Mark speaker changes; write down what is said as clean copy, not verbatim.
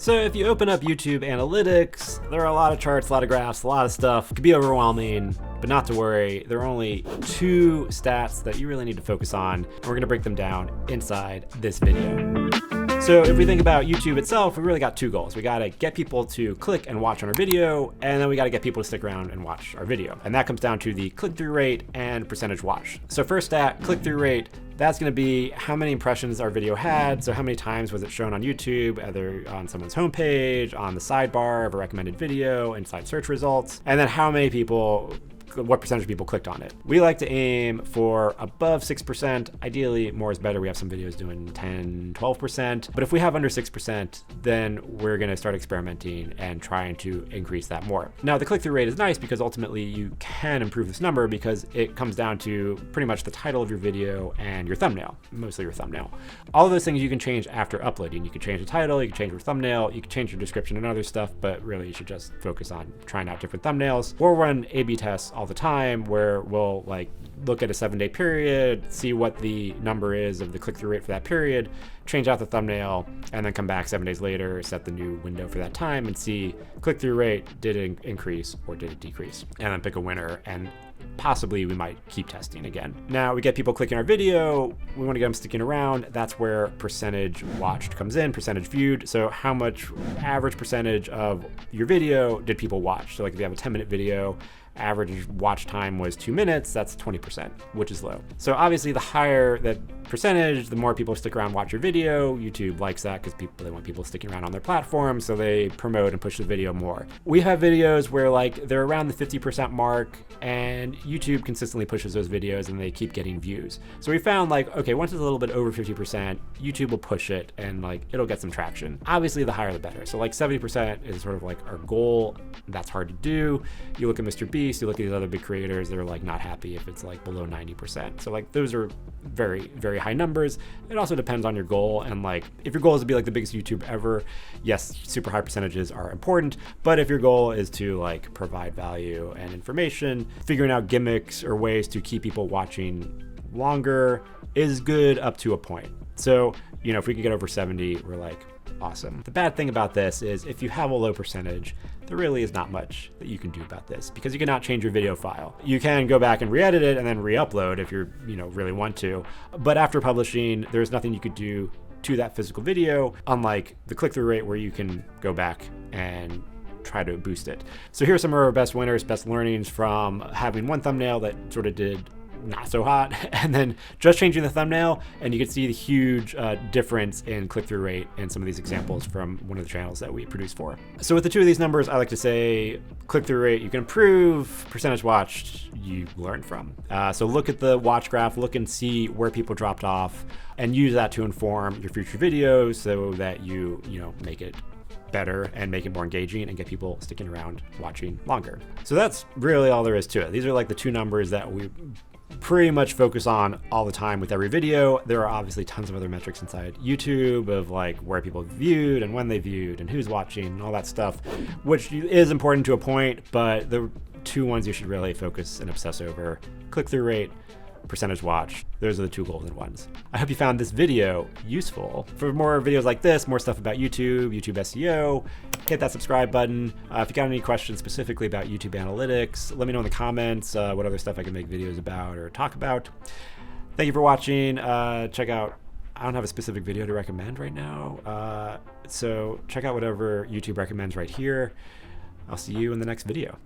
Speaker 1: So if you open up YouTube Analytics, there are a lot of charts, a lot of graphs, a lot of stuff. It could be overwhelming, but not to worry. There are only 2 stats that you really need to focus on, and we're gonna break them down inside this video. So if we think about YouTube itself, we really got 2 goals. We gotta get people to click and watch on our video, and then we gotta get people to stick around and watch our video. And that comes down to the click-through rate and percentage watch. So first stat, click-through rate, that's gonna be how many impressions our video had. So how many times was it shown on YouTube, either on someone's homepage, on the sidebar of a recommended video, inside search results, and then how many people, what percentage of people clicked on it. We like to aim for above 6%. Ideally, more is better. We have some videos doing 10, 12%. But if we have under 6%, then we're gonna start experimenting and trying to increase that more. Now, the click-through rate is nice because ultimately you can improve this number because it comes down to pretty much the title of your video and your thumbnail, mostly your thumbnail. All of those things you can change after uploading. You can change the title, you can change your thumbnail, you can change your description and other stuff, but really you should just focus on trying out different thumbnails. We'll run A/B tests all the time where we'll like look at a 7-day period, see what the number is of the click-through rate for that period, change out the thumbnail, and then come back 7 days later, set the new window for that time and see click-through rate, did it increase or did it decrease? And then pick a winner, and possibly we might keep testing again. Now we get people clicking our video, we want to get them sticking around. That's where percentage watched comes in, percentage viewed. So how much average percentage of your video did people watch? So like if you have a 10-minute video, average watch time was 2 minutes, that's 20%, which is low. So obviously the higher that percentage, the more people stick around and watch your video. YouTube likes that because they want people sticking around on their platform, so they promote and push the video more. We have videos where like they're around the 50% mark and YouTube consistently pushes those videos and they keep getting views. So we found like, okay, once it's a little bit over 50%, YouTube will push it and like it'll get some traction. Obviously the higher the better. So like 70% is sort of like our goal. That's hard to do. You look at Mr. Beast, you look at these other big creators, they're like not happy if it's like below 90%. So like those are very, very high numbers. It also depends on your goal. And like, if your goal is to be like the biggest YouTube ever, yes, super high percentages are important. But if your goal is to like provide value and information, figuring out gimmicks or ways to keep people watching longer is good up to a point. So, you know, if we can get over 70, we're like, awesome. The bad thing about this is if you have a low percentage, there really is not much that you can do about this because you cannot change your video file. You can go back and re-edit it and then re-upload if you're, really want to. But after publishing, there's nothing you could do to that physical video, unlike the click-through rate where you can go back and try to boost it. So here's some of our best winners, best learnings from having one thumbnail that sort of did not so hot, and then just changing the thumbnail, and you can see the huge difference in click-through rate in some of these examples from one of the channels that we produce for. So with the 2 of these numbers, I like to say click-through rate you can improve, percentage watched you learn from. So look at the watch graph, look and see where people dropped off, and use that to inform your future videos so that you make it better and make it more engaging and get people sticking around watching longer. So that's really all there is to it. These are like the 2 numbers that we pretty much focus on all the time with every video. There are obviously tons of other metrics inside YouTube of like where people viewed and when they viewed and who's watching and all that stuff, which is important to a point, but the 2 ones you should really focus and obsess over: click-through rate, percentage watch. Those are the 2 golden ones. I hope you found this video useful. For more videos like this, more stuff about YouTube, YouTube SEO, hit that subscribe button. If you got any questions specifically about YouTube Analytics, let me know in the comments what other stuff I can make videos about or talk about. Thank you for watching. Check out, I don't have a specific video to recommend right now, so check out whatever YouTube recommends right here. I'll see you in the next video.